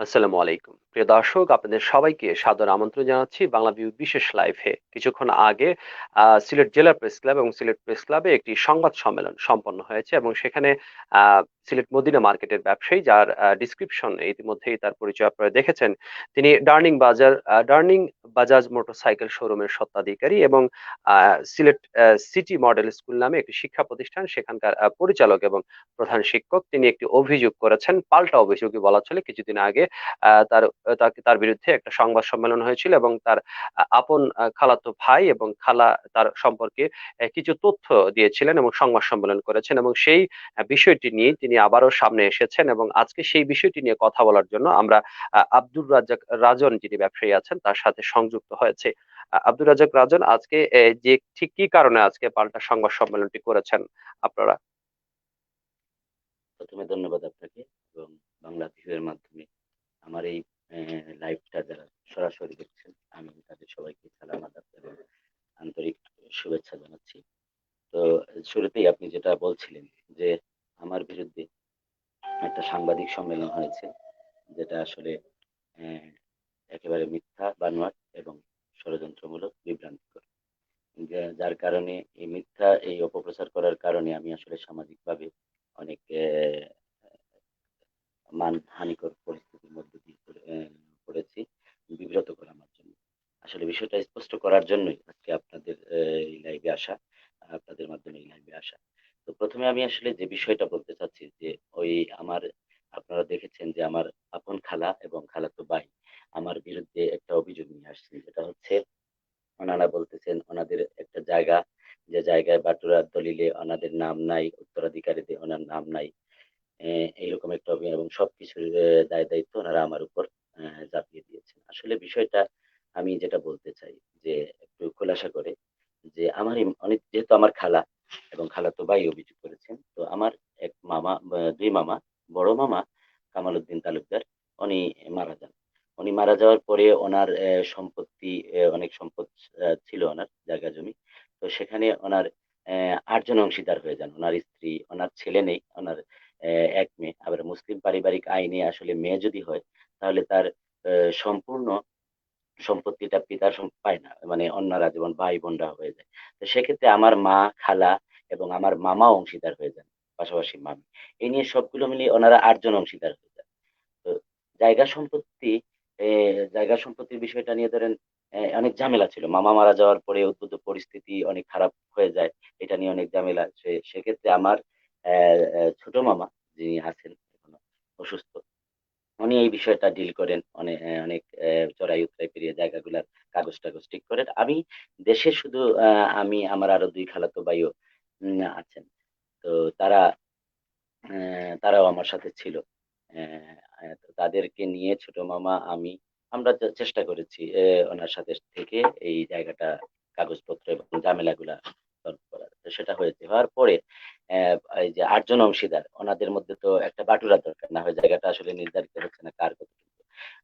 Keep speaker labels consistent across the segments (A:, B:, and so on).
A: আসসালামু আলাইকুম। প্রিয় দর্শক, আপনাদের সবাইকে সাদর আমন্ত্রণ জানাচ্ছি বাংলা ভিউ বিশেষ লাইভে। কিছুক্ষণ আগে সিলেট জেলা প্রেস ক্লাব এবং সিলেট প্রেস ক্লাবে একটি সংবাদ সম্মেলন সম্পন্ন হয়েছে এবং সেখানে সিলেট মদিনা মার্কেটের ব্যবসায়ী, যার ডিসক্রিপশন ইতিমধ্যেই তার পরিচয় আপনারা দেখেছেন, তিনি ডার্নিং বাজাজ মোটরসাইকেল শোরুমের স্বত্বাধিকারী এবং সিলেট সিটি মডেল স্কুল নামে একটি শিক্ষা প্রতিষ্ঠান, সেখানকার পরিচালক এবং প্রধান শিক্ষক। তিনি একটি অভিযোগ করেছেন, পাল্টা অভিযোগই বলা চলে। কিছুদিন আগে তার বিরুদ্ধে একটা সংবাদ সম্মেলন হয়েছিল এবং তার আপন খালাতো ভাই এবং খালা তার সম্পর্কে কিছু তথ্য দিয়েছিলেন এবং সংবাদ সম্মেলন করেছেন, এবং সেই বিষয়টি নিয়ে তিনি আবারও সামনে এসেছেন এবং আজকে সেই বিষয়টি নিয়ে কথা বলার জন্য আমরা আব্দুর রাজ্জাক রাজন, যিনি ব্যবসায়ী আছেন, তার সাথে সংযুক্ত হয়েছে। আব্দুর রাজ্জাক রাজন, আজকে যে ঠিক কি কারণে আজকে পাল্টা সংবাদ সম্মেলনটি করেছেন আপনারা?
B: প্রথমে ধন্যবাদ আপনাকে এবং বাংলা টিভির মাধ্যমে আমার এই লাইভটা যারা সরাসরি দেখছেন, আমি তাদের সবাইকে সালাম আদাব এবং আন্তরিক শুভেচ্ছা জানাচ্ছি। তো শুরুতেই আপনি যেটা বলছিলেন যে আমার বিরুদ্ধে একটা সাংবাদিক সম্মেলন হয়েছে, যেটা আসলে আহ, একেবারে মিথ্যা, বানোয়াট এবং ষড়যন্ত্রমূলক, বিভ্রান্তিকর। যার কারণে এই অপপ্রচার করার কারণে আমি আসলে সামাজিকভাবে অনেক মানহানিকর পরিস্থিতির মধ্য দিয়ে পড়েছি, বিব্রতকর আমার জন্য। আসলে বিষয়টা স্পষ্ট করার জন্যই আজকে আপনাদের এই লাইভে আসা, আপনাদের মাধ্যমে এই লাইভে আসা। তো প্রথমে আমি আসলে যে বিষয়টা বলতে চাচ্ছি যে ওই আমার আপনারা দেখেছেন যে আমার আপন খালা এবং খালাতো ভাই আমার বিরুদ্ধে একটা অভিযোগ নিয়ে আসছেন, যেটা হচ্ছে ওনারা বলতেছেন ওনাদের একটা জায়গা, যে জায়গায় বাটুরার দলিলে ওনাদের নাম নাই, উত্তরাধিকারীতে ওনার নাম নাই। এইরকম একটা এবং সবকিছুর দায় দায়িত্ব ওনারা আমার উপর চাপিয়ে দিয়েছেন। আসলে বিষয়টা আমি যেটা বলতে চাই যে একটু খোলাসা করে, যে আমারই অনেক, যেহেতু আমার খালা এবং খালাতো ভাই অভিযোগ করেছেন, তো আমার এক মামা, দুই মামা, বড় মামা কামাল উদ্দিন তালুকদার, উনি মারা যান। উনি মারা যাওয়ার পরে ওনার সম্পত্তি, অনেক সম্পদ ছিল ওনার, জায়গা জমি। তো সেখানে ওনার ৮ জন অংশীদার হয়ে যান। ওনার স্ত্রী, ওনার ছেলে নেই, ওনার এক মেয়ে। আবার মুসলিম পারিবারিক আইনে আসলে মেয়ে যদি হয় তাহলে তার সম্পূর্ণ সম্পত্তিটা পিতার পায় না, মানে অন্যরা যেমন ভাই বোনরা হয়ে যায়। তো সেক্ষেত্রে আমার মা, খালা এবং আমার মামা অংশীদার হয়ে যান, পাশাপাশি মামি। এই নিয়ে সবগুলো মিলিয়ে ওনারা ৮ জন অংশীদার হয়ে যান। তো জায়গা সম্পত্তি, জায়গা সম্পত্তির বিষয়টা নিয়ে ধরেন অনেক ঝামেলা ছিল। মামা মারা যাওয়ার পরে উদ্ভূত পরিস্থিতি অনেক খারাপ হয়ে যায়। এটা নিয়ে অনেক ঝামেলা। সেক্ষেত্রে আমার ছোট মামা, যিনি আছেন এখনো অসুস্থ, উনি এই বিষয়টা ডিল করেন। অনেক চড়াই উতরাই পেরিয়ে জায়গাগুলার কাগজ টাগজ ঠিক করেন। আমি দেশে শুধু আমি, আমার আরো দুই খালাতো ভাইও আছেন। তো তারা তারাও আমার সাথে ছিল। তো তাদেরকে নিয়ে ছোট মামা, আমি, আমরা চেষ্টা করেছি ওনার সাথে থেকে এই জায়গাটা, কাগজপত্র এবং ঝামেলাগুলা সলভ করার। তো সেটা হয়েছে। হওয়ার পরে এই যে ৮ জন অংশীদার, ওনাদের মধ্যে তো একটা বাটুরা দরকার, না হয় জায়গাটা আসলে নির্ধারিত হচ্ছে না কার কতটুকু।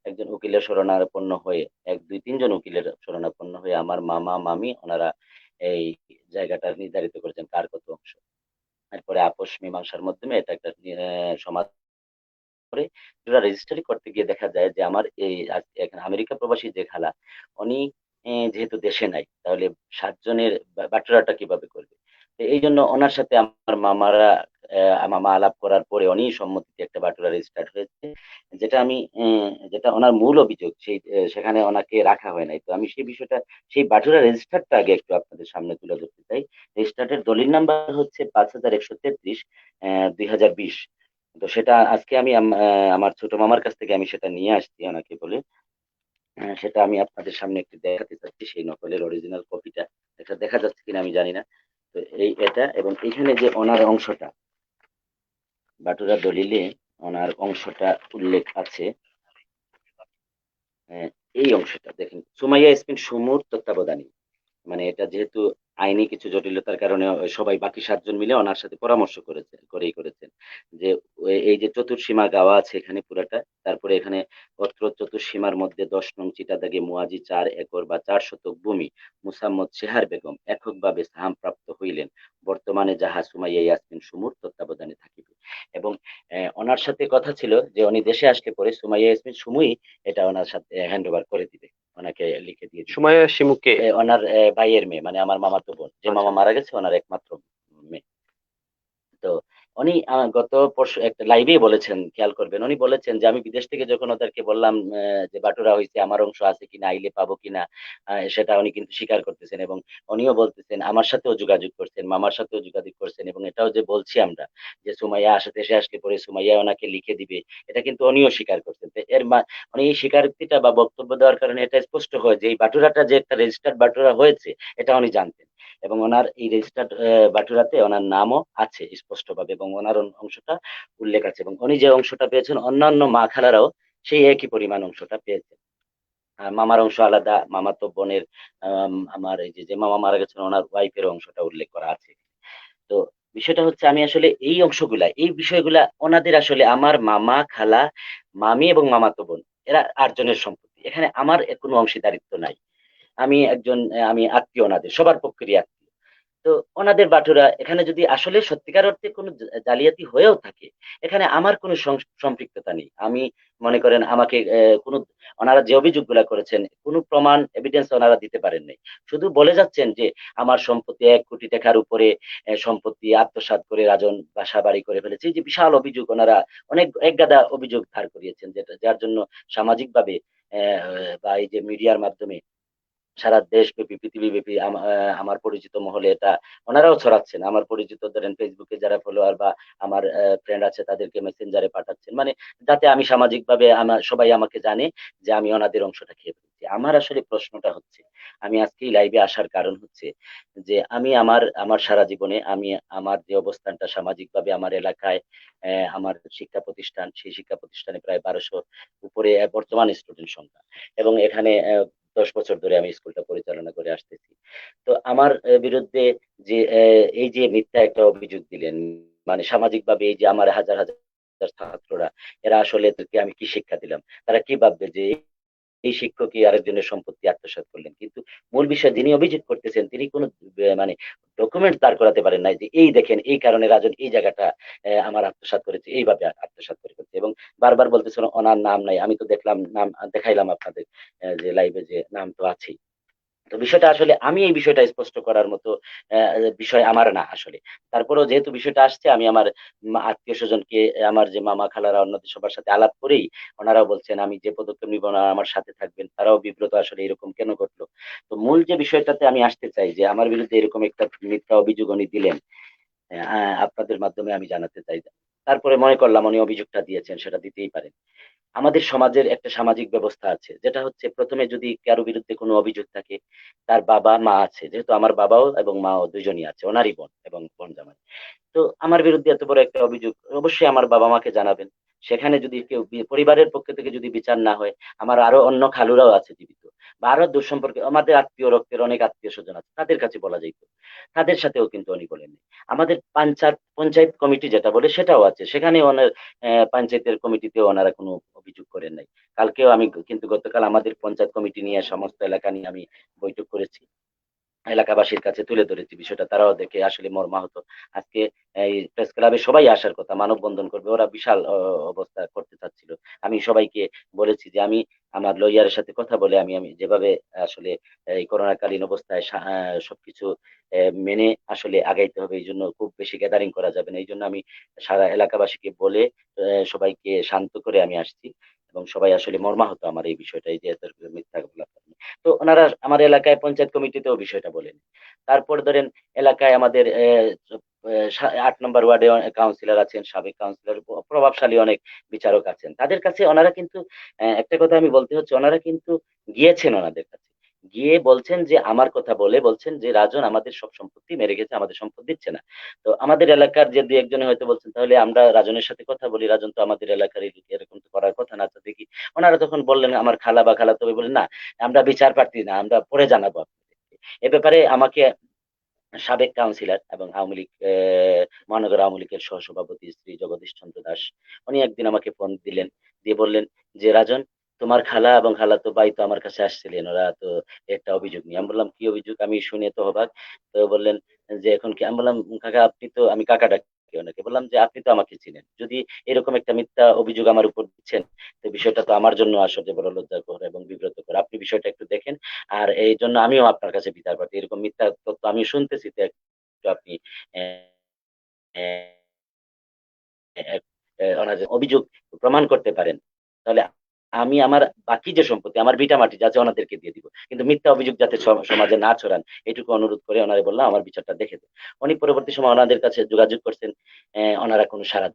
B: একজন উকিলের শরণাপন্ন হয়ে, ১, ২, ৩ জন উকিলের শরণাপন্ন হয়ে আমার মামা, মামি ওনারা এই জায়গাটা নির্ধারিত করেছেন কার কত অংশ। এরপরে আপোষ মীমাংসার মাধ্যমে এটা একটা সমাধান করে ওরা রেজিস্ট্রি করতে গিয়ে দেখা যায় যে আমার এই এখানে আমেরিকা প্রবাসী যে খালা, উনি যেহেতু দেশে নাই, তাহলে ৭ জনের বাটোয়ারাটা কিভাবে করবে? তো এই জন্য ওনার সাথে আমার মামারা, মামা আলাপ করার পরে উনি সম্মতিতে একটা বাটোয়ারা রেজিস্টার্ড হয়েছে। যেটা আমি যেটা ওনার মূল অভিযোগ, সেই সেখানে ওনাকে রাখা হয় নাই। তো আমি সেই বিষয়টা, সেই বাটোয়ারা রেজিস্টারটা আগে একটু আপনাদের সামনে তুলে ধরতে চাই। রেজিস্টার্ডের দলিল নাম্বার হচ্ছে ৫,১৩৩ ২০২০। তো সেটা আজকে আমি আমার ছোট মামার কাছ থেকে আমি সেটা নিয়ে আসছি ওনাকে বলে। সেটা আমি আপনাদের সামনে একটু দেখাতে চাচ্ছি, সেই নকলের অরিজিনাল কপিটা। এটা দেখা যাচ্ছে কিনা আমি জানি না। তো এটা এবং এখানে যে ওনার অংশটা, বাটুরা দলিলে ওনার অংশটা উল্লেখ আছে। আহ, এই অংশটা দেখেন, সুমাইয়া ইসমিন সুমুর তত্ত্বাবধানী। মানে এটা যেহেতু আইনি কিছু জটিলতার কারণে সবাই বাকি 7 জন মিলে ওনার সাথে পরামর্শ করেছেন যে এই যে চতুর্সীমা গাওয়া আছে এখানে পুরাটা, তারপরে এখানে অত্র চতুর্সীমার মধ্যে 10 নং চিটাদাগে মুয়াজি 4 একর বা 4 শতক ভূমি মুসাম্মদ সেহার বেগম এককভাবে সাহাম প্রাপ্ত হইলেন, বর্তমানে যাহা সুমাইয়া ইয়াসমিন সুমুর তত্ত্বাবধানে থাকিবে। এবং ওনার সাথে কথা ছিল যে উনি দেশে আসলে পরে সুমাইয়া ইয়াসমিন সুমুই এটা ওনার সাথে হ্যান্ড ওভার করে দিবে, ওনাকে লিখে দিয়ে দিবে।
A: সুমাইয়া শিমুকে?
B: ওনার ভাইয়ের মেয়ে, মানে আমার মামাতো বোন, যে
A: আচ্ছা
B: মামা
A: আচ্ছা।
B: মারা গেছে ওনার একমাত্র মেয়ে। তো উনি গত পরশু একটা লাইভেই বলেছেন, খেয়াল করবেন, উনি বলেছেন যে আমি বিদেশ থেকে যখন ওদেরকে বললাম যে বাটুরা হয়েছে আমার অংশ আছে কিনা, আইলে পাবো কিনা, সেটা উনি কিন্তু স্বীকার করতেছেন। এবং উনিও বলতেছেন, আমার সাথেও যোগাযোগ করছেন, মামার সাথেও যোগাযোগ করছেন, এবং এটাও যে বলছি আমরা যে সুমাইয়া দেশে আসলে পরে সুমাইয়া ওনাকে লিখে দিবে, এটা কিন্তু উনিও স্বীকার করছেন। তো উনি এই স্বীকারোক্তিটা বা বক্তব্য দেওয়ার কারণে এটা স্পষ্ট হয় যে এই বাটুরাটা যে একটা রেজিস্টার্ড বাটুরা হয়েছে এটা উনি জানতেন। এবং ওনার এই রেজিস্টার্ড বাটুরাতে ওনার নামও আছে স্পষ্টভাবে, এবং ওনার অংশটা উল্লেখ আছে, এবং উনি যে অংশটা পেয়েছেন অন্যান্য মা খালারাও সেই একই পরিমাণ অংশটা পেয়েছেন। মামার অংশ আলাদা, মামাতো বোনের আমার এই যে যে মামা মারা গেছেন ওনার ওয়াইফের অংশটা উল্লেখ করা আছে। তো বিষয়টা হচ্ছে আমি আসলে এই অংশগুলা এই বিষয়গুলা ওনাদের, আসলে আমার মামা খালা মামি এবং মামাতো বোন, এরা 8 জনের সম্পত্তি, এখানে আমার কোনো অংশীদারিত্ব নাই। আমি আত্মীয়, ওনাদের সবার পক্ষেরই আত্মীয়। তো ওনাদের বাটুরা এখানে যদি আসলে সত্যিকার অর্থে কোনো জালিয়াতি হয়েও থাকে, এখানে আমার কোনো সম্পৃক্ততা নেই। আমি মনে করেন আমাকে কোনো, ওনারা যে অভিযোগগুলা করেছেন কোনো প্রমাণ এভিডেন্স ওনারা দিতে পারেন নাই। শুধু বলে যাচ্ছেন যে আমার সম্পত্তি 1 কোটি টাকার উপরে সম্পত্তি আত্মসাৎ করে রাজন বাসা বাড়ি করে ফেলেছে, এই যে বিশাল অভিযোগ, ওনারা অনেক একগাদা অভিযোগ ধার করিয়েছেন, যেটা যার জন্য সামাজিকভাবে বা এই যে মিডিয়ার মাধ্যমে সারা দেশব্যাপী পৃথিবীব্যাপী আমার পরিচিত মহলে এটা ওনারাও ছড়াচ্ছেন। আমার পরিচিত ধরেন ফেসবুকে যারা ফলোয়ার বা আমার ফ্রেন্ড আছে তাদেরকে মেসেঞ্জারে পাঠাচ্ছেন, মানে যাতে আমি সামাজিকভাবে আমার সবাই আমাকে জানে যে আমি ওনাদের অংশটা খেয়ে ফেলছি। আমার আসলে প্রশ্নটা হচ্ছে, আমি আজকে লাইভে আসার কারণ হচ্ছে যে আমি আমার আমার সারা জীবনে আমি আমার যে অবস্থানটা সামাজিকভাবে আমার এলাকায়, আমার শিক্ষা প্রতিষ্ঠান, সেই শিক্ষা প্রতিষ্ঠানে প্রায় 1200 উপরে বর্তমান স্টুডেন্ট সংখ্যা, এবং এখানে 10 বছর ধরে আমি স্কুলটা পরিচালনা করে আসতেছি। তো আমার বিরুদ্ধে যে এই যে মিথ্যা একটা অভিযোগ দিলেন, মানে সামাজিক ভাবে এই যে আমার হাজার হাজার ছাত্ররা, এরা আসলে এদেরকে আমি কি শিক্ষা দিলাম, তারা কি ভাববে যে এই শিক্ষকই আরেকজনের সম্পত্তি আত্মসাৎ করলেন। কিন্তু মূল বিষয়, যিনি অভিযোগ করতেছেন তিনি কোনো মানে ডকুমেন্ট দাঁড় করাতে পারেন নাই যে এই দেখেন এই কারণে রাজন এই জায়গাটা আমার আত্মসাৎ করেছে, এইভাবে আত্মসাৎ করে ফেলছে। এবং বারবার বলতেছেন ওনার নাম নাই, আমি তো দেখলাম নাম, দেখাইলাম আপনাদের যে লাইভে যে নাম তো আছেই। তো বিষয়টা আসলে আমি এই বিষয়টা স্পষ্ট করার মতো বিষয় আমার না আসলে। তারপরেও যেহেতু বিষয়টা আসছে, আমি আমার আত্মীয় স্বজনকে, আমার যে মামা খালারা অন্যদের সবার সাথে আলাপ করেই ওনারাও বলছেন আমি যে পদক্ষেপ নিব ওনারা আমার সাথে থাকবেন, তারাও বিব্রত আসলে এরকম কেন ঘটলো। তো মূল যে বিষয়টাতে আমি আসতে চাই যে আমার বিরুদ্ধে এরকম একটা মিথ্যা অভিযোগ উনি দিলেন, আপনাদের মাধ্যমে আমি জানাতে চাই। তারপরে মনে করলাম উনি অভিযোগটা দিয়েছেন, সেটা দিতেই পারেন। আমাদের সমাজের একটা সামাজিক ব্যবস্থা আছে, যেটা হচ্ছে প্রথমে যদি কারো বিরুদ্ধে কোনো অভিযোগ থাকে, তার বাবা মা আছে, যেহেতু আমার বাবাও এবং মাও দুজনই আছে, ওনারই বোন এবং বোন জামাই। তো আমার বিরুদ্ধে এত বড় একটা অভিযোগ, অবশ্যই আমার বাবা মাকে জানাবেন। সেখানে যদি কেউ পরিবারের পক্ষ থেকে যদি বিচার না হয়, আমার আরো অন্য খালুরাও আছে জীবিত, বা আরো দূর সম্পর্কে আমাদের আত্মীয় রক্তের অনেক আত্মীয় স্বজন আছে, তাদের কাছে বলা যাইত, তাদের সাথেও কিন্তু উনি বলেননি। আমাদের পঞ্চায়েত পঞ্চায়েত কমিটি যেটা বলে সেটাও আছে, সেখানে ওনার পঞ্চায়েতের কমিটিতে ওনারা কোনো অভিযোগ করেন নাই। কালকেও আমি কিন্তু গতকাল আমাদের পঞ্চায়েত কমিটি নিয়ে সমস্ত এলাকা নিয়ে আমি বৈঠক করেছি, এলাকাবাসীর কাছে তুলে ধরেছি বিষয়টা, তারাও দেখে আসলে মর্মাহত। আজকে এই প্রেস ক্লাবে সবাই আসার কথা, মানববন্ধন করবে, ওরা বিশাল অবস্থা করতে চাচ্ছিল। আমি সবাইকে বলেছি যে আমি আমার লয়ারের সাথে কথা বলে আমি আমি যেভাবে আসলে এই করোনাকালীন অবস্থায় সবকিছু মেনে আসলে আগাইতে হবে, এই জন্য খুব বেশি গ্যাদারিং করা যাবে না, এই জন্য আমি সারা এলাকাবাসীকে বলে সবাইকে শান্ত করে আমি আসছি। এবং সবাই আসলে মর্মাহত আমার এই বিষয়টা, এই যে এত মিথ্যা বলা। তো ওনারা আমার এলাকায় পঞ্চায়েত কমিটিতেও বিষয়টা বলেন। তারপর ধরেন এলাকায় আমাদের 8 নম্বর ওয়ার্ডে কাউন্সিলর আছেন, সাবেক কাউন্সিলর, প্রভাবশালী অনেক বিচারক আছেন, তাদের কাছে ওনারা কিন্তু একটা কথা আমি বলতে হচ্ছে, ওনারা কিন্তু গিয়েছেন ওনাদের কাছে, গিয়ে বলছেন যে আমার কথা বলে বলছেন যে রাজন আমাদের সব সম্পত্তি মেরে গেছে, আমাদের সম্পদ দিচ্ছে না। তো আমাদের এলাকার যে দুই একজনে হয়তো বলছেন তাহলে আমরা রাজনের সাথে কথা বলি, রাজন তো আমাদের এলাকার এরকম তো করার কথা না, তো দেখি। ওনারা তখন বললেন, আমার খালা বা খালা তবে বললেন না আমরা বিচার প্রার্থী না, আমরা পরে জানাবো আপনাদেরকে। এ ব্যাপারে আমাকে সাবেক কাউন্সিলর এবং আওয়ামী লীগ মহানগর আওয়ামী লীগের সহসভাপতি শ্রী জগদীশ চন্দ্র দাস উনি একদিন আমাকে ফোন দিলেন, দিয়ে বললেন যে রাজন, তোমার খালা এবং খালাতো ভাই তো আমার কাছে আসছিলেন, ওরা তো একটা অভিযোগ নিয়ে। আমি বললাম কি অভিযোগ, আমি শুনে তো অবাক। তো বললেন যে এখন কি, আমি বললাম কাকা আপনি তো, আমি কাকা ডাকি ওনাকে, বললাম যে আপনি তো আমাকে চিনেন, যদি এরকম একটা মিথ্যা অভিযোগ আমার উপর দিচ্ছেন, তো বিষয়টা তো আমার জন্য আসলে বড় লজ্জাকর এবং বিব্রতকর, আপনি বিষয়টা একটু দেখেন। আর এই জন্য আমিও আপনার কাছে বিচার পাচ্ছি, এরকম মিথ্যা তথ্য আমি শুনতেছি, তো একটু আপনি আহ, আহ, ওনার যে অভিযোগ প্রমাণ করতে পারেন, তাহলে আমি আমার বাকি যে সম্পত্তি, আমার ভিটা মাটি যাতে ওনাদেরকে দিয়ে দিব, কিন্তু মিথ্যা অভিযোগ যাতে সমাজে না ছড়ান, এটুকু অনুরোধ করে ওনারে বললাম আমার বিচারটা দেখে দেন। উনি পরবর্তী সময় ওনাদের কাছে যোগাযোগ করছেন, ওনারা কোনো সাড়া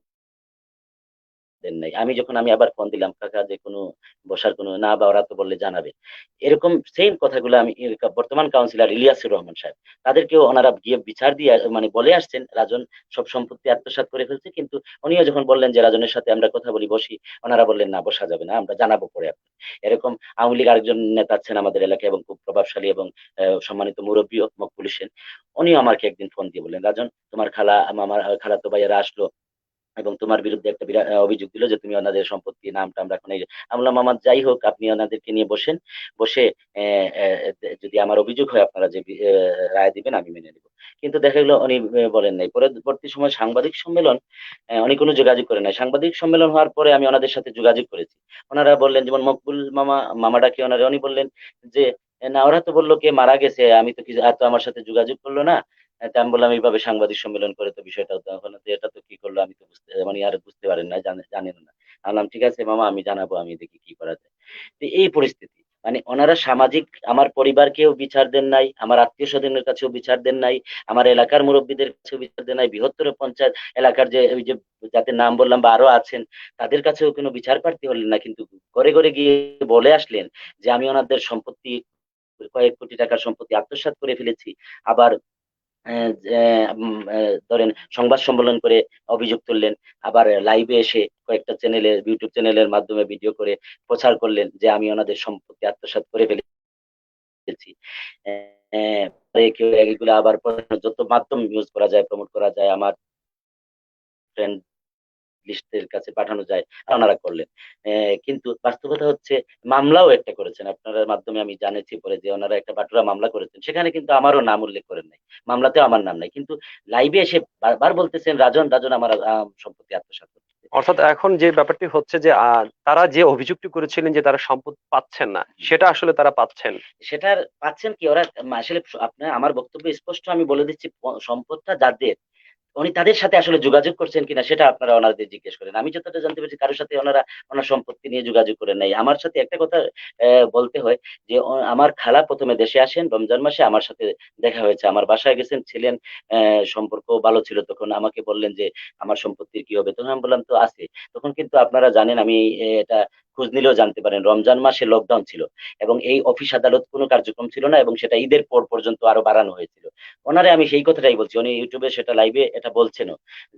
B: দেন নাই। আমি আবার ফোন দিলাম, কাকা যে কোনো বসার কোনো না, বা ওরা তো বললে জানাবে, এরকম সেম কথাগুলো আমি বর্তমান কাউন্সিলর ইলিয়াসুর রহমান সাহেব, তাদেরকেও ওনারা গিয়ে বিচার দিয়ে মানে বলে আসছেন রাজন সব সম্পত্তি আত্মসাৎ করে ফেলছে, কিন্তু উনিও যখন বললেন যে রাজনের সাথে আমরা কথা বলি, বসি, ওনারা বললেন না, বসা যাবে না, আমরা জানাবো পরে আপনি। এরকম আওয়ামী লীগ আরেকজন নেতা আছেন আমাদের এলাকায় এবং খুব প্রভাবশালী এবং সম্মানিত মুরব্বীও মকবুল হোসেন, উনিও আমাকে একদিন ফোন দিয়ে বললেন, রাজন তোমার খালা আমার খালাতো ভাইয়েরা আসলো এবং তোমার বিরুদ্ধে একটা বিরাট অভিযোগ দিল যে তুমি ওনাদের সম্পত্তি নামটা আমরা এখন আমি বললাম আমার যাই হোক, আপনি ওনাদেরকে নিয়ে বসেন, বসে যদি আমার অভিযোগ হয় আপনারা যে রায় দিবেন আমি মেনে নিব। কিন্তু দেখা গেলো উনি বলেন নাই। পরবর্তী সময় সাংবাদিক সম্মেলন, উনি কোনো যোগাযোগ করেন নাই। সাংবাদিক সম্মেলন হওয়ার পরে আমি ওনাদের সাথে যোগাযোগ করেছি, ওনারা বললেন, যেমন মকবুল মামাটাকে ওনারা, উনি বললেন যে না ওরা তো বললো কে মারা গেছে, আমি তো কিছু, আর তো আমার সাথে যোগাযোগ করলো না। তা আমি বললাম এইভাবে সাংবাদিক সম্মেলন করে তো বিষয়টা তো এখন তো, এটা তো কি করলো আমি তো বুঝতে, মানে আর বুঝতে পারেন না, জানেন না। আমি বললাম ঠিক আছে মামা, আমি জানাবো, আমি দেখি কি করা যায়। তো এই পরিস্থিতি, মানে ওনারা সামাজিক, আমার পরিবারকেও বিচার দেন নাই, আমার আত্মীয় স্বজনের কাছেও বিচার দেন নাই, আমার এলাকার মুরব্বীদের কাছেও বিচার দেন নাই, বৃহত্তর পঞ্চায়েত এলাকার যে ওই যে যাদের নাম বললাম বা আরো আছেন, তাদের কাছেও কোনো বিচার প্রার্থী হলেন না, কিন্তু ঘরে ঘরে গিয়ে বলে আসলেন যে আমি ওনাদের সম্পত্তি, কয়েক কোটি টাকার সম্পত্তি আত্মসাৎ করে ফেলেছি। আবার ধরেন সংবাদ সম্মেলন করে অভিযোগ তুললেন, আবার লাইভে এসে কয়েকটা চ্যানেলে, ইউটিউব চ্যানেলের মাধ্যমে ভিডিও করে প্রচার করলেন যে আমি ওনাদের সম্পত্তি আত্মসাৎ করে ফেলেছি। এগুলো আবার যত মাধ্যম ইউজ করা যায়, প্রমোট করা যায়, আমার ফ্রেন্ড লিস্টের কাছে পাঠানো যায়, ওনারা করলেন। কিন্তু বাস্তবতা হচ্ছে মামলাও একটা করেছেন আপনার মাধ্যমে, আমি জানেছি পরে যে ওনারা একটা বাটুরা মামলা করেছেন, সেখানে কিন্তু আমারও নাম উল্লেখ করেন নাই, মামলাতেও আমার নাম নাই, কিন্তু লাইভে এসে বারবার বলতেছেন রাজন রাজন আমার সম্পত্তি আত্মসাৎ করছে।
A: অর্থাৎ এখন যে ব্যাপারটি হচ্ছে যে তারা যে অভিযোগটি করেছিলেন যে তারা সম্পদ পাচ্ছেন না, সেটা আসলে তারা পাচ্ছেন।
B: সেটার পাচ্ছেন কি ওরা, আসলে আপনার আমার বক্তব্য স্পষ্ট, আমি বলে দিচ্ছি, সম্পদটা যাদের, উনি তাদের সাথে আসলে যোগাযোগ করছেন কিনা সেটা আপনারা ওনাদের জিজ্ঞেস করেন। আমি যতটা জানতে পেরেছি কারোর সাথে ওনারা ওনার সম্পত্তি নিয়ে যোগাযোগ করেন নাই। আমার সাথে একটা কথা বলতে হয় যে আমার খালা প্রথমে দেশে আসেন রমজান মাসে, আমার সাথে দেখা হয়েছে, আমার বাসায় গেছেন, ছিলেন, সম্পর্ক ভালো ছিল, তখন আমাকে বললেন যে আমার সম্পত্তির কি হবে, তখন আমি বললাম তো আছে। তখন কিন্তু আপনারা জানেন, আমি এটা খোঁজ নিলেও জানতে পারেন, রমজান মাসে লকডাউন ছিল এবং এই অফিস আদালত কোনো কার্যক্রম ছিল না, এবং সেটা ঈদের পর পর্যন্ত আরো বাড়ানো হয়েছিল। ওনারে আমি সেই কথাটাই বলছি, উনি ইউটিউবে সেটা লাইভে এটা বলছেন,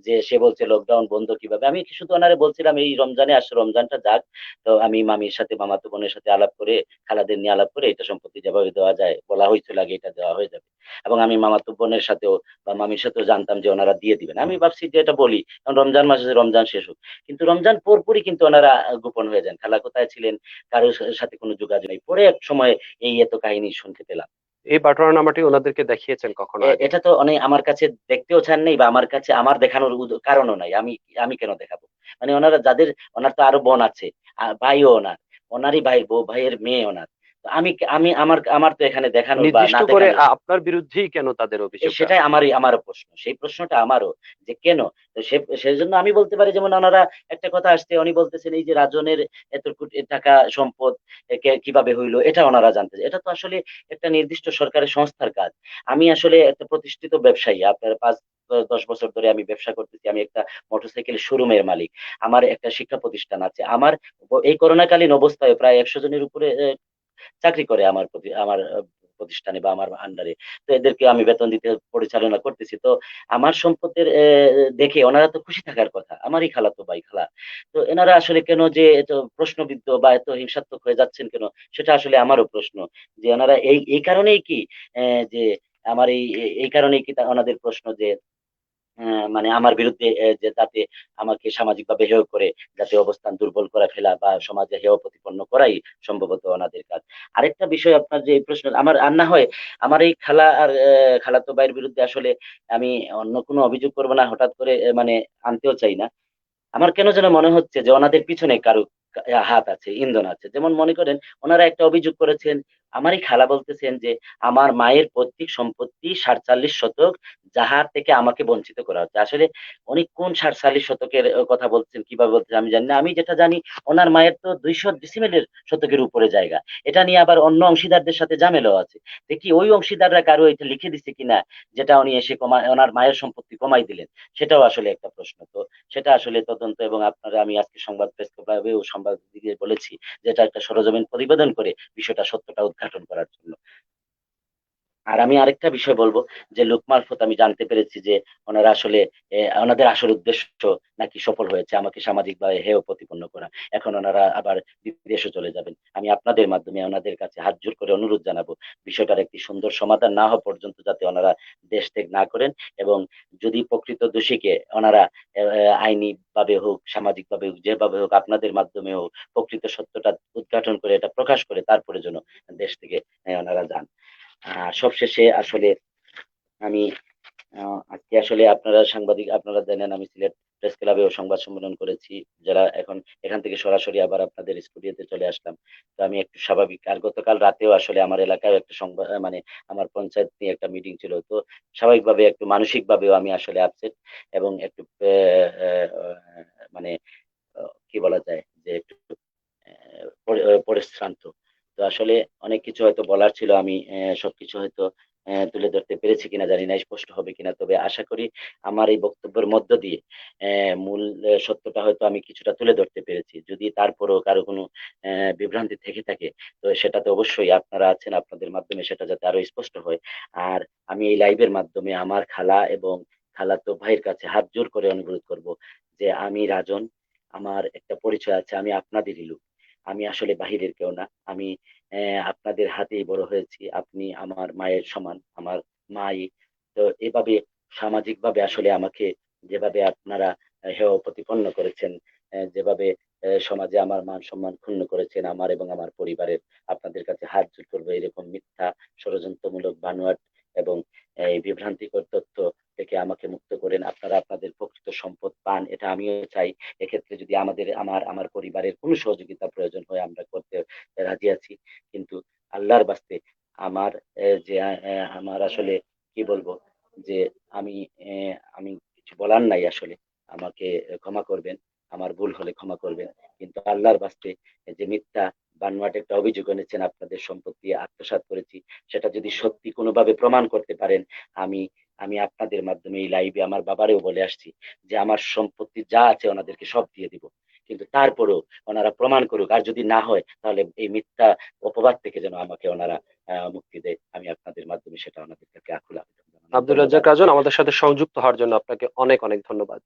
B: যে সে বলছে লকডাউন বন্ধ কিভাবে, আমি শুধু ওনারে বলছিলাম এই রমজানে আসছে, রমজানটা যাক, তো আমি মামির সাথে মামাতো বোনের সাথে আলাপ করে, খালাদের নিয়ে আলাপ করে এটা সম্পত্তি যেভাবে দেওয়া যায় বলা হয়েছিল আগে, এটা দেওয়া হয়ে যাবে। এবং আমি মামাতো বোনের সাথেও বা মামির সাথেও জানতাম যে ওনারা দিয়ে দিবেন, আমি ভাবছি যে এটা বলি, কারণ রমজান মাসে রমজান শেষ হোক। কিন্তু রমজান পরপরই কিন্তু ওনারা গোপন হয়ে যান, খালা কোথায় ছিলেন, কারোর সাথে কোনো যোগাযোগ নেই, পরে এক সময় এই এত কাহিনী শুনতে পেলাম।
A: এই বাটোয়ারা নামাটি ওনাদেরকে দেখিয়েছেন কখনো আগে?
B: এটা তো অনেক আমার কাছে দেখতেও চান নাই, বা আমার কাছে আমার দেখানোর কারণও নাই, আমি আমি কেন দেখাবো। মানে ওনারা যাদের, ওনার তো আরো বোন আছে, ভাইও ওনার, ওনারই ভাইয়ের বউ, ভাইয়ের মেয়ে ওনার, তো আমি আমি আমার আমার তো এখানে দেখানোর বা
A: নির্দিষ্ট
B: না
A: করে
B: দেখানোর,
A: আপনার বিরুদ্ধেই কেন তাদের অভিযোগটা?
B: সেটাই আমারও প্রশ্ন, সেই প্রশ্নটা আমারও, যে কেন। তো সেজন্য আমি বলতে পারি, যেমন ওনারা একটা কথা আসছে, উনি বলতেছেন এই যে রাজনের এত কোটি টাকা সম্পদ কিভাবে হইলো, এটা ওনারা জানতে চায়। এটা তো আসলে একটা নির্দিষ্ট সরকারের সংস্থার কাজ। আমি আসলে একটা প্রতিষ্ঠিত ব্যবসায়ী, আপনার 5-10 বছর ধরে আমি ব্যবসা করতেছি, আমি একটা মোটরসাইকেল শোরুমের মালিক, আমার একটা শিক্ষা প্রতিষ্ঠান আছে, আমার এই করোনাকালীন অবস্থায় প্রায় 100 জনের উপরে চাকরি করে আমার প্রতি আমার প্রতিষ্ঠানে বা আমার আন্ডারে। তো এদেরকে আমি বেতন দিতে পরিচালনা করতেছি। তো আমার সম্পদের দেখে ওনারা তো খুশি থাকার কথা, আমারই খালাতো ভাই খালা। তো এনারা আসলে কেন যে এত প্রশ্নবিদ্ধ বা এত হিংসাত্মক হয়ে যাচ্ছেন কেন, সেটা আসলে আমারও প্রশ্ন। যে ওনারা এই এই কারণেই কি যে আমার এই কারণেই কি ওনাদের প্রশ্ন যে মানে আমার বিরুদ্ধে যে যাতে আমাকে সামাজিক ভাবে হেয় করে যাতে অবস্থান দুর্বল করে ফেলা বা সমাজে হেয় প্রতিপন্ন করাই সম্ভবত ওনাদের কাজ। আরেকটা বিষয় আপনার যে এই প্রশ্ন, আমার আর না হয় আমার এই খালা আর খালাতো ভাইয়ের বিরুদ্ধে আসলে আমি অন্য কোনো অভিযোগ করবো না, হঠাৎ করে মানে আনতেও চাই না। আমার কেন যেন মনে হচ্ছে যে ওনাদের পিছনে কারো হাত আছে, ইন্ধন আছে। যেমন মনে করেন, ওনারা একটা অভিযোগ করেছেন, আমারই খালা বলতেছেন যে আমার মায়ের পৈতৃক সম্পত্তি 47 শতক, যাহার থেকে আমাকে বঞ্চিত করা হচ্ছে। আসলে উনি কোন 47 শতকের কথা বলছেন, কিভাবে বলছেন আমি জানি না। আমি যেটা জানি, ওনার মায়ের তো 200 ডিসিমেলের শতকের উপরে জায়গা। এটা নিয়ে আবার অন্য অংশীদারদের সাথে ঝামেলাও আছে। দেখি ওই অংশীদাররা কারো এটা লিখে দিছে কিনা, যেটা উনি এসে ওনার মায়ের সম্পত্তি কমাই দিলেন। সেটাও আসলে একটা প্রশ্ন। তো সেটা আসলে তদন্ত, এবং আপনারা, আমি আজকে সংবাদ প্রেস ক্লাবেও সংবাদ দিয়ে বলেছি যে এটা একটা সরেজমিন প্রতিবেদন করে বিষয়টা সত্যটা উদ্ঘাটন করার জন্য। আর আমি আরেকটা বিষয় বলবো, যে লোক মারফত আমি জানতে পেরেছি যে ওনারা আসলে ওনাদের আসল উদ্দেশ্য নাকি সফল হয়েছে, আমাকে সামাজিক ভাবে হেয় প্রতিপন্ন করা। এখন ওনারা আবার বিদেশে চলে যাবেন। আমি আপনাদের মাধ্যমে ওনাদের কাছে হাত জোর করে অনুরোধ জানাবো, বিষয়টার একটি সুন্দর সমাধান না হওয়া পর্যন্ত যাতে ওনারা দেশ ত্যাগ না করেন। এবং যদি প্রকৃত দোষীকে ওনারা আইনি ভাবে হোক, সামাজিক ভাবে হোক, যেভাবে হোক, আপনাদের মাধ্যমে হোক, প্রকৃত সত্যটা উদ্ঘাটন করে এটা প্রকাশ করে তারপরে যেন দেশ থেকে ওনারা যান। সবশেষে আসলে আমি আজকে আসলে, আপনারা সাংবাদিক, আপনারা জানেন আমি সিলেট প্রেস ক্লাবেও সংবাদ সম্মেলন করেছি, যারা এখন এখান থেকে সরাসরি আবার আপনাদের স্টুডিওতে চলে আসলাম। তো আমি একটু স্বাভাবিক, আর গতকাল রাতেও আসলে আমার এলাকায় একটা সংবাদ মানে আমার পঞ্চায়েত নিয়ে একটা মিটিং ছিল। তো স্বাভাবিকভাবে একটু মানসিক ভাবেও আমি আসলে আপসেট, এবং একটু মানে কি বলা যায় যে একটু পরিশ্রান্ত। তো আসলে অনেক কিছু হয়তো বলার ছিল, আমি সবকিছু হয়তো তুলে ধরতে পেরেছি কিনা জানি না, স্পষ্ট হবে কিনা, তবে আশা করি আমার এই বক্তব্যের মধ্য দিয়ে মূল সত্যটা হয়তো আমি কিছুটা তুলে ধরতে পেরেছি। যদি তারপরও কারো কোনো বিভ্রান্তি থেকে থাকে, তো সেটা তো অবশ্যই আপনারা আছেন, আপনাদের মাধ্যমে সেটা যাতে আরো স্পষ্ট হয়। আর আমি এই লাইভের মাধ্যমে আমার খালা এবং খালাতো ভাইয়ের কাছে হাত জোর করে অনুরোধ করব যে আমি রাজন, আমার একটা পরিচয় আছে, আমি আপনাদেরই লোক, আমি আসলে বাহিরের কেউ না। আমি আপনাদের হাতেই বড় হয়েছি, আপনি আমার মায়ের সমান, আমার মাই। তো এভাবে সামাজিক ভাবে আসলে আমাকে যেভাবে আপনারা হেয় প্রতিপন্ন করেছেন, যেভাবে সমাজে আমার মান সম্মান ক্ষুণ্ণ করেছেন আমার এবং আমার পরিবারের, আপনাদের কাছে হাত জোড় করবো এরকম মিথ্যা, ষড়যন্ত্রমূলক, বানোয়াট এবং এই বিভ্রান্তিকর তথ্য থেকে আমাকে মুক্ত করেন। আপনারা আপনাদের প্রকৃত সম্পদ পান, এটা আমিও চাই। এক্ষেত্রে যদি আমাদের, আমার পরিবারের কোনো সহযোগিতা প্রয়োজন হয়, আমরা করতে রাজি আছি। কিন্তু আল্লাহর বাস্তে আমার যে আমার আসলে কি বলবো, যে আমি আমি কিছু বলার নাই আসলে। আমাকে ক্ষমা করবেন, আমার ভুল হলে ক্ষমা করবেন। কিন্তু আল্লাহর বাস্তে যে মিথ্যা বানোয়াট একটা অভিযোগ এনেছেন, আপনাদের সম্পত্তি আত্মসাৎ করেছি, সেটা যদি সত্যি কোনোভাবে প্রমাণ করতে পারেন, আমি আমি আপনাদের মাধ্যমে এই লাইভে আমার বাবারেও বলে আসছি যে আমার সম্পত্তি যা আছে ওনাদেরকে সব দিয়ে দিব। কিন্তু তারপরেও ওনারা প্রমাণ করুক, আর যদি না হয় তাহলে এই মিথ্যা অপবাদ থেকে যেন আমাকে ওনারা মুক্তি দেয়। আমি আপনাদের মাধ্যমে সেটা ওনাদের কাছে আকুল আবেদন জানালাম।
A: আব্দুর
B: ধন্যবাদ।
A: রাজ্জাক রাজন, আমাদের সাথে সংযুক্ত হওয়ার জন্য আপনাকে অনেক অনেক ধন্যবাদ।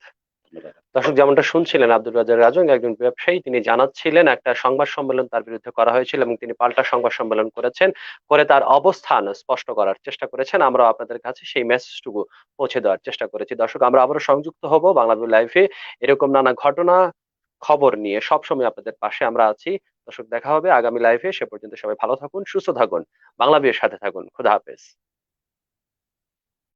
B: ধন্যবাদ।
A: দর্শক, যেমনটা শুনছিলেন, আব্দুর রাজ্জাক রাজন একজন ব্যবসায়ী। তিনি জানাচ্ছিলেন একটা সংবাদ সম্মেলন তার বিরুদ্ধে করা হয়েছিল এবং তিনি পাল্টা সংবাদ সম্মেলন করেছেন, করে তার অবস্থান স্পষ্ট করার চেষ্টা করেছেন। আমরা আপনাদের কাছে সেই মেসেজটুকু পৌঁছে দেওয়ার চেষ্টা করেছি। দর্শক, আমরা আবারও সংযুক্ত হব বাংলাদেশ লাইভে এরকম নানা ঘটনা, খবর নিয়ে। সবসময় আপনাদের পাশে আমরা আছি। দর্শক, দেখা হবে আগামী লাইভে। সে পর্যন্ত সবাই ভালো থাকুন, সুস্থ থাকুন, বাংলা বিয়ের সাথে থাকুন। খুদা হাফেজ।